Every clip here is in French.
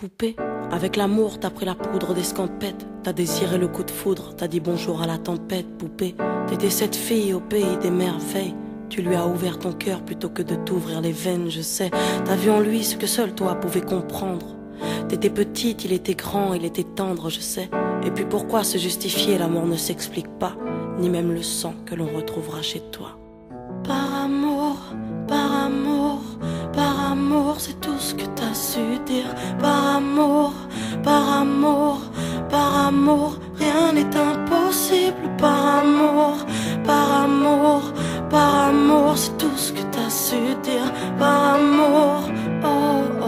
Poupée, avec l'amour t'as pris la poudre d'escampette. T'as désiré le coup de foudre, t'as dit bonjour à la tempête. Poupée, t'étais cette fille au pays des merveilles. Tu lui as ouvert ton cœur plutôt que de t'ouvrir les veines, je sais. T'as vu en lui ce que seul toi pouvais comprendre. T'étais petite, il était grand, il était tendre, je sais. Et puis pourquoi se justifier, l'amour ne s'explique pas, ni même le sang que l'on retrouvera chez toi. Par amour, par amour, par amour, c'est tout ce que t'as su dire. Par amour, par amour, par amour, rien n'est impossible. Par amour, par amour, par amour, c'est tout ce que t'as su dire. Par amour, oh oh.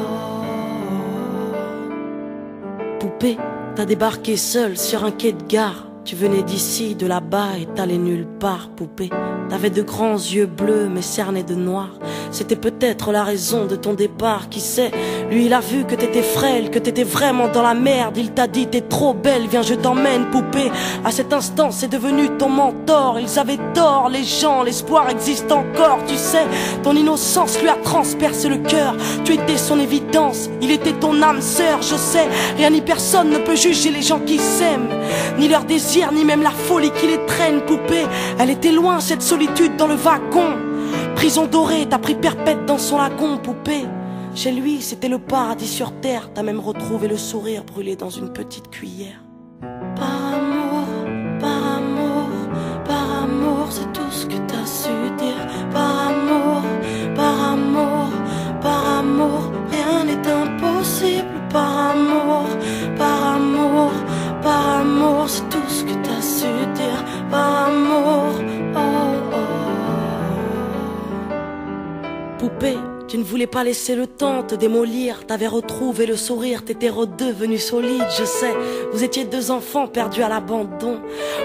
Poupée, t'as débarqué seule sur un quai de gare. Tu venais d'ici, de là-bas et t'allais nulle part, poupée. T'avais de grands yeux bleus mais cernés de noir. C'était peut-être la raison de ton départ, qui sait. Lui il a vu que t'étais frêle, que t'étais vraiment dans la merde. Il t'a dit t'es trop belle, viens je t'emmène, poupée. À cet instant c'est devenu ton mentor. Ils avaient tort les gens, l'espoir existe encore, tu sais. Ton innocence lui a transpercé le cœur. Tu étais son évidence, il était ton âme sœur, je sais. Rien ni personne ne peut juger les gens qui s'aiment, ni leur désir, ni même la folie qui les traîne, poupée. Elle était loin cette solitude dans le wagon. Prison dorée, t'as pris perpète dans son lagon, poupée. Chez lui, c'était le paradis sur terre. T'as même retrouvé le sourire brûlé dans une petite cuillère. Par amour, par amour, par amour, c'est tout ce que t'as su dire. Par amour, par amour, par amour, rien n'est impossible. Par amour, par amour, par amour, c'est tout ce que t'as su dire. Par amour, oh oh. Poupée, tu ne voulais pas laisser le temps te démolir. T'avais retrouvé le sourire, t'étais redevenu solide, je sais. Vous étiez deux enfants perdus à l'abandon.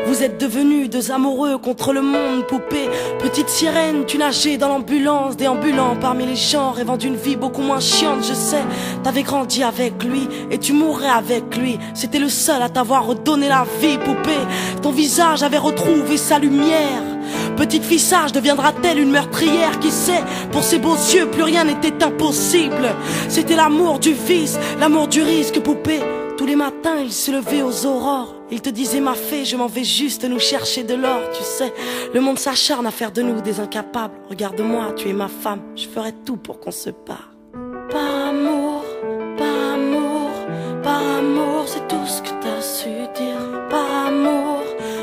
Vous êtes devenus deux amoureux contre le monde, poupée. Petite sirène, tu nageais dans l'ambulance, déambulant parmi les gens, rêvant d'une vie beaucoup moins chiante, je sais. T'avais grandi avec lui et tu mourrais avec lui. C'était le seul à t'avoir redonné la vie, poupée. Ton visage avait retrouvé sa lumière. Petite fille sage deviendra-t-elle une meurtrière? Qui sait? Pour ses beaux yeux, plus rien n'était impossible. C'était l'amour du vice, l'amour du risque, poupée. Tous les matins, il se levait aux aurores. Il te disait ma fée, je m'en vais juste nous chercher de l'or, tu sais. Le monde s'acharne à faire de nous des incapables. Regarde-moi, tu es ma femme, je ferai tout pour qu'on se parle. Par amour, par amour, par amour, c'est tout ce que t'as su dire. Par amour,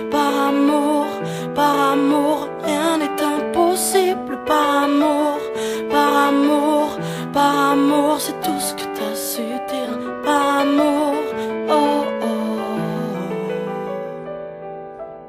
par amour, par amour, rien n'est impossible. Par amour, par amour, par amour, c'est tout ce que t'as su dire. Par amour, oh oh.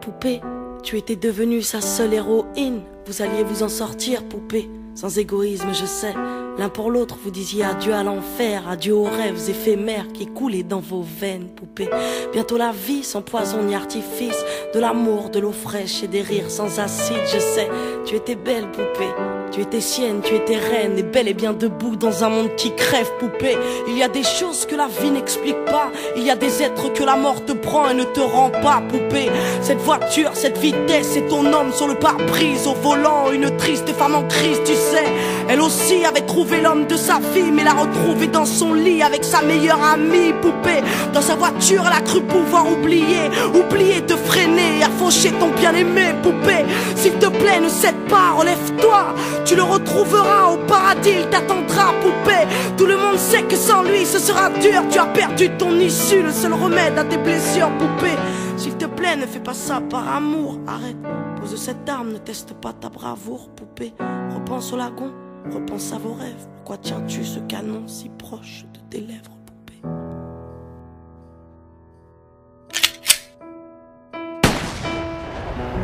Poupée, tu étais devenue sa seule héroïne. Vous alliez vous en sortir, poupée, sans égoïsme, je sais. L'un pour l'autre, vous disiez adieu à l'enfer, adieu aux rêves éphémères qui coulaient dans vos veines, poupée. Bientôt la vie sans poison ni artifice, de l'amour, de l'eau fraîche et des rires sans acide, je sais. Tu étais belle, poupée. Tu étais sienne, tu étais reine, et bel et bien debout dans un monde qui crève, poupée. Il y a des choses que la vie n'explique pas. Il y a des êtres que la mort te prend et ne te rend pas, poupée. Cette voiture, cette vitesse, c'est ton homme sur le pare-brise, au volant, une triste femme en crise, tu sais. Elle aussi avait trouvé l'homme de sa vie, mais l'a retrouvé dans son lit avec sa meilleure amie, poupée. Dans sa voiture, elle a cru pouvoir oublier de freiner, à faucher ton bien-aimé, poupée. S'il te plaît, ne cède pas, relève-toi. Tu le retrouveras au paradis, il t'attendra, poupée. Tout le monde sait que sans lui ce sera dur. Tu as perdu ton issue, le seul remède à tes blessures, poupée. S'il te plaît, ne fais pas ça par amour. Arrête, pose cette arme, ne teste pas ta bravoure, poupée. Repense au lagon, repense à vos rêves. Pourquoi tiens-tu ce canon si proche de tes lèvres, poupée?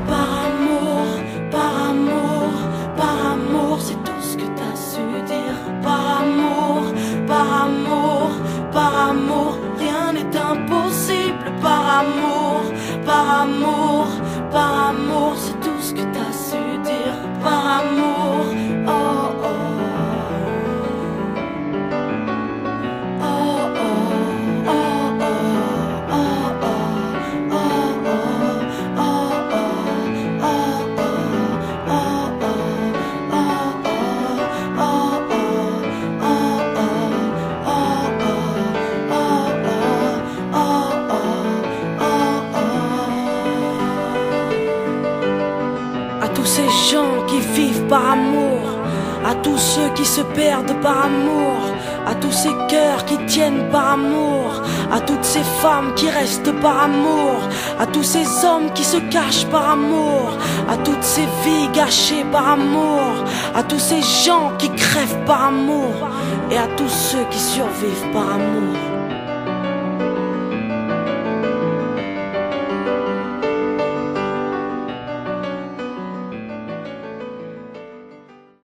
Par amour, par amour, par amour, c'est tout ce que t'as su dire. Par amour, par amour, par amour, rien n'est impossible. Par amour, par amour, par amour, c'est tout ce que t'as su dire. Par amour, oh oh. vivent par amour, à tous ceux qui se perdent par amour, à tous ces cœurs qui tiennent par amour, à toutes ces femmes qui restent par amour, à tous ces hommes qui se cachent par amour, à toutes ces vies gâchées par amour, à tous ces gens qui crèvent par amour, et à tous ceux qui survivent par amour.